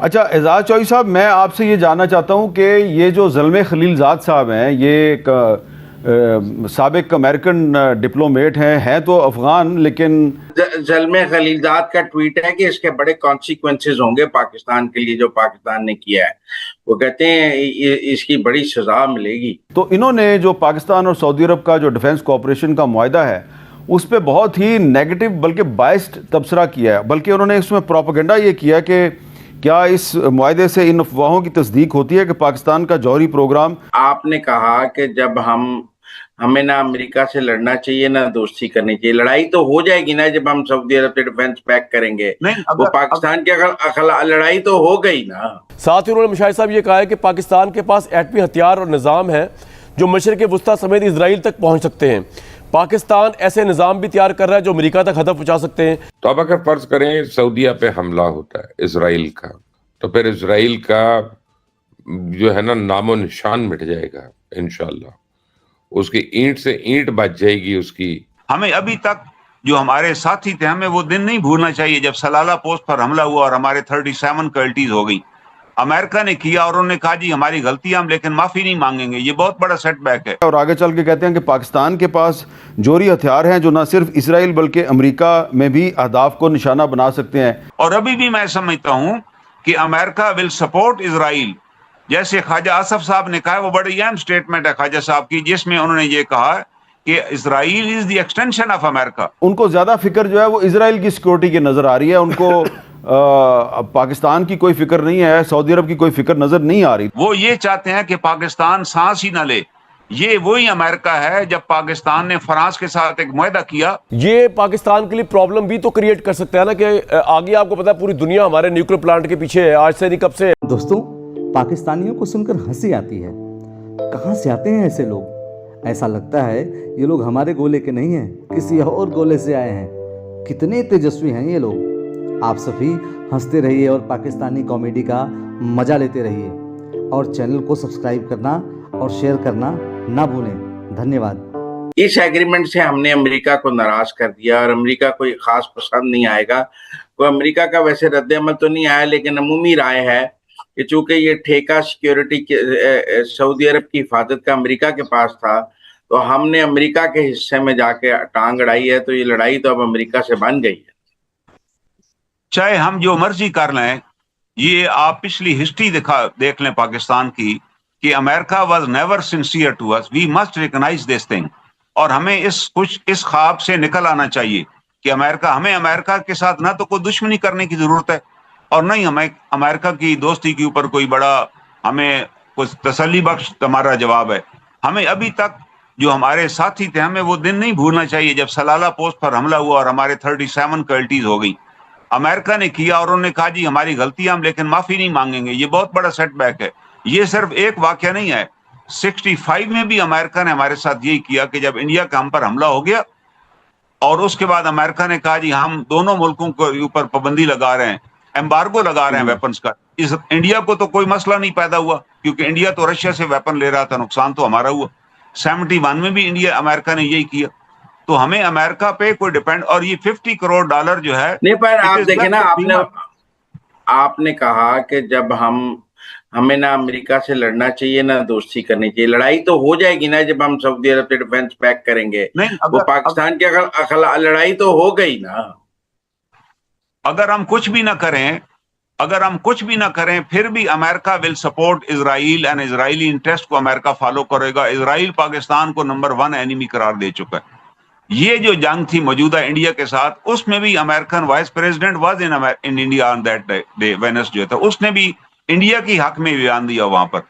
اچھا اعزاز چوہدری صاحب، میں آپ سے یہ جاننا چاہتا ہوں کہ یہ جو زلمے خلیل زاد صاحب ہیں، یہ ایک سابق امریکن ڈپلومیٹ ہیں تو افغان، لیکن زلمے خلیل زاد کا ٹویٹ ہے کہ اس کے بڑے کانسیکوینسز ہوں گے پاکستان کے لیے جو پاکستان نے کیا ہے. وہ کہتے ہیں اس کی بڑی سزا ملے گی. تو انہوں نے جو پاکستان اور سعودی عرب کا جو ڈیفنس کوآپریشن کا معاہدہ ہے اس پہ بہت ہی نیگیٹو بلکہ بائسڈ تبصرہ کیا ہے، بلکہ انہوں نے اس میں پروپیگنڈا یہ کیا کہ کیا اس معاہدے سے ان افواہوں کی تصدیق ہوتی ہے کہ پاکستان کا جوہری پروگرام. آپ نے کہا کہ جب ہمیں نہ امریکہ سے لڑنا چاہیے نہ دوستی کرنی چاہیے. لڑائی تو ہو جائے گی نا جب ہم سعودی عرب سے ڈیفنس پیک کریں گے. وہ پاکستان کی لڑائی تو ہو گئی نا. ساتھ ہی انہوں نے مشاہد صاحب یہ کہا ہے کہ پاکستان کے پاس ایٹمی ہتھیار اور نظام ہے جو مشرق وسطیٰ سمیت اسرائیل تک پہنچ سکتے ہیں. پاکستان ایسے نظام بھی تیار کر رہا ہے جو امریکہ تک ہدف پہنچا سکتے ہیں. تو اب اگر فرض کریں سعودیہ پہ حملہ ہوتا ہے اسرائیل کا، تو پھر اسرائیل کا جو ہے نا نام و نشان مٹ جائے گا انشاءاللہ. اس کی اینٹ سے اینٹ بچ جائے گی اس کی. ہمیں ابھی تک جو ہمارے ساتھی تھے ہمیں وہ دن نہیں بھولنا چاہیے جب سلالہ پوسٹ پر حملہ ہوا اور ہمارے 37 کیلٹیز ہو گئی. امریکہ نے کیا اور انہوں نے کہا جی ہماری غلطیاں ہم لیکن معافی نہیں مانگیں گے. یہ بہت بڑا سیٹ بیک ہے. اور آگے چل کے کہتے ہیں کہ پاکستان کے پاس جوہری ہتھیار ہیں جو نہ صرف اسرائیل بلکہ امریکہ میں بھی اہداف کو نشانہ بنا سکتے ہیں. اور ابھی بھی میں سمجھتا ہوں کہ امریکہ ول سپورٹ اسرائیل. جیسے خواجہ آصف صاحب نے کہا، وہ بڑی اہم سٹیٹمنٹ ہے خواجہ صاحب کی، جس میں انہوں نے یہ کہا کہ اسرائیل از دی ایکسٹینشن آف امریکہ. ان کو زیادہ فکر جو ہے وہ اسرائیل کی سیکورٹی کی نظر آ رہی ہے. ان کو پاکستان کی کوئی فکر نہیں ہے، سعودی عرب کی کوئی فکر نظر نہیں آ رہی. وہ یہ چاہتے ہیں کہ پاکستان سانس ہی نہ لے. یہ وہی امریکہ ہے جب پاکستان نے فرانس کے ساتھ ایک معاہدہ کیا. یہ پاکستان کے لیے پرابلم بھی تو کریٹ کر سکتا ہے نا کہ آگے آپ کو پتا ہے پوری دنیا ہمارے نیوکلیر پلانٹ کے پیچھے ہے، آج سے نہیں کب سے. دوستوں، پاکستانیوں کو سن کر ہنسی آتی ہے. کہاں سے آتے ہیں ایسے لوگ؟ ایسا لگتا ہے یہ لوگ ہمارے گولے کے نہیں ہیں، کسی اور گولے سے آئے ہیں. کتنے تیجسوی ہیں یہ لوگ. آپ سبھی ہنستے رہیے اور پاکستانی کامیڈی کا مزہ لیتے رہیے، اور چینل کو سبسکرائب کرنا اور شیئر کرنا نہ بھولیں. دھنیہ واد. اس ایگریمنٹ سے ہم نے امریکہ کو ناراض کر دیا اور امریکہ کو خاص پسند نہیں آئے گا. کوئی امریکہ کا ویسے رد عمل تو نہیں آیا، لیکن عمومی رائے ہے کہ چونکہ یہ ٹھیکہ سیکیورٹی سعودی عرب کی حفاظت کا امریکہ کے پاس تھا، تو ہم نے امریکہ کے حصے میں جا کے ٹانگ اڑائی ہے. تو یہ لڑائی تو اب امریکہ سے بن گئی ہے. چاہے ہم جو مرضی کر لیں، یہ آپ پچھلی ہسٹری دیکھ لیں پاکستان کی کہ امریکہ was never sincere to us. We must recognize this thing. اور ہمیں اس خواب سے نکل آنا چاہیے کہ ہمیں امریکہ کے ساتھ نہ تو کوئی دشمنی کرنے کی ضرورت ہے اور نہ ہی ہمیں امریکہ کی دوستی کے اوپر کوئی بڑا ہمیں کچھ تسلی بخش ہمارا جواب ہے. ہمیں ابھی تک جو ہمارے ساتھی تھے ہمیں وہ دن نہیں بھولنا چاہیے جب سلالہ پوسٹ پر حملہ ہوا اور ہمارے 37 کیلٹیز ہو گئی. امریکہ نے کیا اور انہوں نے کہا جی ہماری غلطیاں ہم لیکن معافی نہیں مانگیں گے. یہ بہت بڑا سیٹ بیک ہے. یہ صرف ایک واقعہ نہیں ہے. 65 میں بھی امریکہ نے ہمارے ساتھ یہی کیا کہ جب انڈیا کا ہم پر حملہ ہو گیا اور اس کے بعد امریکہ نے کہا جی ہم دونوں ملکوں کے اوپر پابندی لگا رہے ہیں، ایمبارگو لگا رہے ہیں ویپنز کا. انڈیا کو تو کوئی مسئلہ نہیں پیدا ہوا کیونکہ انڈیا تو رشیا سے ویپن لے رہا تھا، نقصان تو ہمارا ہوا. 71 میں بھی امریکہ نے یہی کیا. تو ہمیں امریکہ پہ کوئی ڈیپینڈ، اور یہ $50 کروڑ جو ہے نہیں، پر آپ دیکھیں نا، آپ نے کہا کہ جب ہمیں نہ امریکہ سے لڑنا چاہیے نہ دوستی کرنی چاہیے. لڑائی تو ہو جائے گی نا جب ہم سعودی عرب سے ڈیفنس پیک کریں گے. وہ پاکستان کی لڑائی تو ہو گئی نا. اگر ہم کچھ بھی نہ کریں پھر بھی امریکہ will support Israel and Israeli interest کو امریکہ فالو کرے گا. اسرائیل پاکستان کو نمبر 1 اینیمی قرار دے چکا ہے. یہ جو جنگ تھی موجودہ انڈیا کے ساتھ، اس میں بھی American vice president was in India on that day. Vance جو تھا اس نے بھی انڈیا کی حق میں بیان دیا وہاں پر.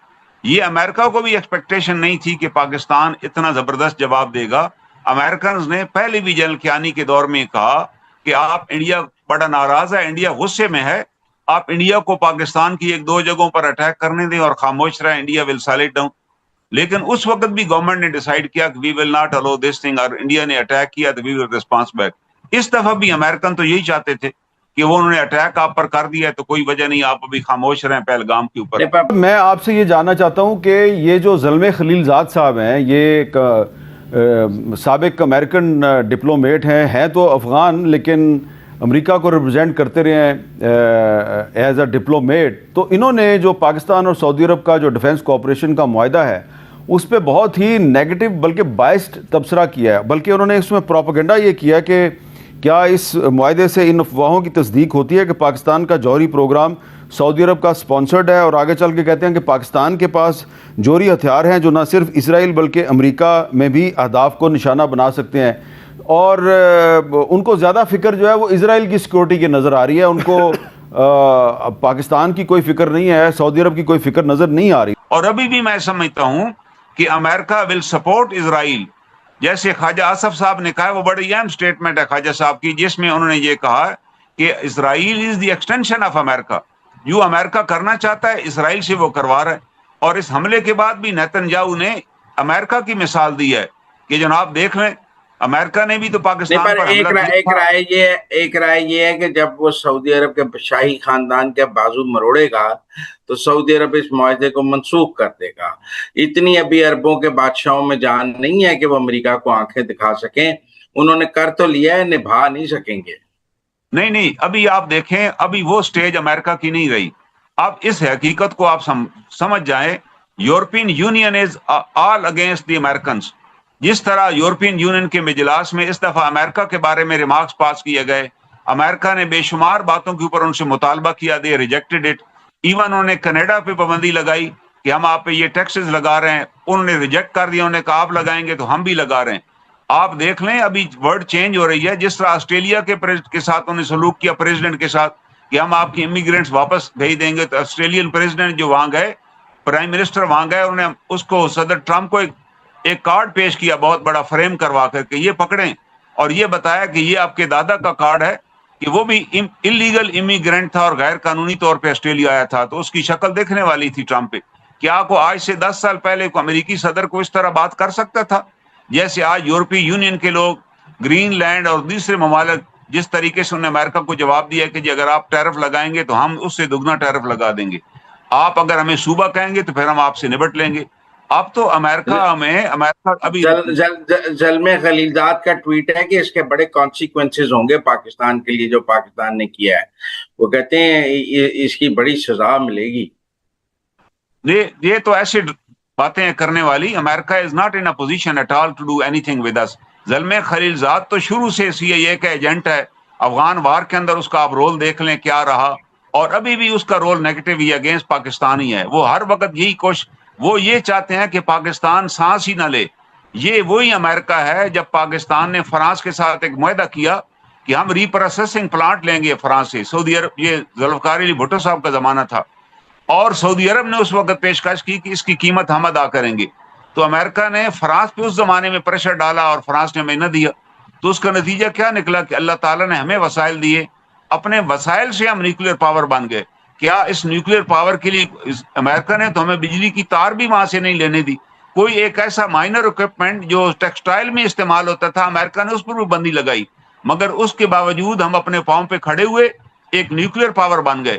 یہ امریکہ کو بھی ایکسپیکٹیشن نہیں تھی کہ پاکستان اتنا زبردست جواب دے گا. امریکنز نے پہلے بھی جنرل کیانی کے دور میں کہا کہ آپ انڈیا بڑا ناراض ہے، انڈیا غصے میں ہے، آپ انڈیا کو پاکستان کی 1-2 جگہوں پر اٹیک کرنے دیں اور خاموش رہیں، انڈیا ول سائلنٹ ڈاؤن. لیکن اس وقت بھی گورنمنٹ نے ڈیسائیڈ کیا کہ we will not allow this thing, اور انڈیا نے اٹیک کیا تو وی ول ریسپانس بیک. اس دفعہ بھی امریکن تو یہی چاہتے تھے کہ وہ انہوں نے اٹیک آپ پر کر دیا ہے تو کوئی وجہ نہیں، آپ ابھی خاموش رہیں پہلگام کے اوپر. میں آپ سے یہ جاننا چاہتا ہوں کہ یہ جو زلمے خلیل زاد صاحب ہیں، یہ ایک سابق امریکن ڈپلومیٹ ہیں تو افغان، لیکن امریکہ کو ریپرزینٹ کرتے رہے ہیں ایز اے ڈپلومیٹ، تو انہوں نے جو پاکستان اور سعودی عرب کا جو ڈیفنس کوآپریشن کا معاہدہ ہے اس پہ بہت ہی نیگیٹو بلکہ بائسڈ تبصرہ کیا ہے، بلکہ انہوں نے اس میں پروپیگنڈا یہ کیا کہ کیا اس معاہدے سے ان افواہوں کی تصدیق ہوتی ہے کہ پاکستان کا جوہری پروگرام سعودی عرب کا سپانسرڈ ہے، اور آگے چل کے کہتے ہیں کہ پاکستان کے پاس جوہری ہتھیار ہیں جو نہ صرف اسرائیل بلکہ امریکہ میں بھی اہداف کو نشانہ بنا سکتے ہیں، اور ان کو زیادہ فکر جو ہے وہ اسرائیل کی سیکورٹی کی نظر آ رہی ہے، ان کو پاکستان کی کوئی فکر نہیں ہے، سعودی عرب کی کوئی فکر نظر نہیں آ رہی۔ اور ابھی بھی میں سمجھتا ہوں کہ امریکہ ول سپورٹ اسرائیل، جیسے خواجہ آصف صاحب نے کہا، وہ بڑی اہم سٹیٹمنٹ ہے خواجہ صاحب کی، جس میں انہوں نے یہ کہا کہ اسرائیل از دی ایکسٹینشن آف امریکہ، جو امریکہ کرنا چاہتا ہے اسرائیل سے وہ کروا رہا ہے۔ اور اس حملے کے بعد بھی نیتن یاہو نے امریکہ کی مثال دی ہے کہ جناب دیکھ لیں امریکہ نے بھی تو پاکستان پر حملہ کیا۔ ایک رائے یہ ہے کہ جب وہ سعودی عرب کے شاہی خاندان کے بازو مروڑے گا تو سعودی عرب اس معاہدے کو منسوخ کر دے گا۔ اتنی ابھی عربوں کے بادشاہوں میں جان نہیں ہے کہ وہ امریکہ کو آنکھیں دکھا سکیں، انہوں نے کر تو لیا ہے، نبھا نہیں سکیں گے۔ نہیں، ابھی آپ دیکھیں، ابھی وہ سٹیج امریکہ کی نہیں رہی۔ اب اس حقیقت کو آپ سمجھ جائیں، European union is all against the Americans. جس طرح یورپین یونین کے مجلس میں اس دفعہ امریکہ کے بارے میں ریمارکس پاس کیے گئے، امریکہ نے بے شمار باتوں کے اوپر ان سے مطالبہ کیا، دے ریجیکٹڈ اٹ۔ ایون انہوں نے کینیڈا پہ پابندی لگائی کہ ہم آپ پہ یہ ٹیکسز لگا رہے ہیں، انہوں نے ریجیکٹ کر دیا، انہوں نے کہا آپ لگائیں گے تو ہم بھی لگا رہے ہیں۔ آپ دیکھ لیں ابھی ورڈ چینج ہو رہی ہے، جس طرح آسٹریلیا کے ساتھ انہوں نے سلوک کیا پریزیڈنٹ کے ساتھ کہ ہم آپ کی امیگرینٹس واپس بھیج دیں گے، تو آسٹریلین پریزیڈنٹ جو وہاں گئے، پرائم منسٹر وہاں گئے، انہوں نے اس کو صدر ٹرمپ کو ایک کارڈ پیش کیا بہت بڑا فریم کروا کر کہ یہ پکڑیں، اور یہ بتایا کہ یہ آپ کے دادا کا کارڈ ہے کہ وہ بھی انلیگل امیگرینٹ تھا اور غیر قانونی طور پہ آسٹریلیا آیا تھا، تو اس کی شکل دیکھنے والی تھی ٹرمپ پہ۔ کیا کو آج سے 10 سال پہلے کو امریکی صدر کو اس طرح بات کر سکتا تھا؟ جیسے آج یورپی یونین کے لوگ، گرین لینڈ اور دوسرے ممالک جس طریقے سے انہوں نے امریکہ کو جواب دیا کہ جی اگر آپ ٹیرف لگائیں گے تو ہم اس سے دگنا ٹیرف لگا دیں گے، آپ اگر ہمیں صوبہ کہیں گے تو پھر ہم آپ سے نبٹ لیں گے۔ اب تو امریکہ ابھی زلمے خلیلزاد کا ٹویٹ ہے کہ اس کے بڑے کانسیکوینسز ہوں گے پاکستان کے لیے جو پاکستان نے کیا ہے، وہ کہتے ہیں اس کی بڑی سزا ملے گی۔ یہ تو ایسے باتیں کرنے والی، امریکہ is not in a position at all to do anything with us. Zalmay Khalilzad تو شروع سے CIA کا ایجنٹ ہے، افغان وار کے اندر اس کا آپ رول دیکھ لیں کیا رہا، اور ابھی بھی اس کا رول نیگیٹو ہی اگینسٹ پاکستان ہی ہے۔ وہ ہر وقت یہی وہ یہ چاہتے ہیں کہ پاکستان سانس ہی نہ لے۔ یہ وہی امریکہ ہے جب پاکستان نے فرانس کے ساتھ ایک معاہدہ کیا کہ ہم ری پروسیسنگ پلانٹ لیں گے فرانس سے، سعودی عرب، یہ ذوالفقار علی بھٹو صاحب کا زمانہ تھا، اور سعودی عرب نے اس وقت پیشکش کی کہ اس کی قیمت ہم ادا کریں گے، تو امریکہ نے فرانس پہ اس زمانے میں پریشر ڈالا اور فرانس نے ہمیں نہ دیا، تو اس کا نتیجہ کیا نکلا کہ اللہ تعالیٰ نے ہمیں وسائل دیے، اپنے وسائل سے ہم نیوکلیر پاور بن گئے۔ کیا اس نیوکلیر پاور کے لیے امریکہ نے تو ہمیں بجلی کی تار بھی وہاں سے نہیں لینے دی، کوئی ایک ایسا مائنر اکوپمنٹ جو ٹیکسٹائل میں استعمال ہوتا تھا امریکہ نے اس پر بھی بندی لگائی، مگر اس کے باوجود ہم اپنے پاؤں پہ کھڑے ہوئے، ایک نیوکلیر پاور بن گئے۔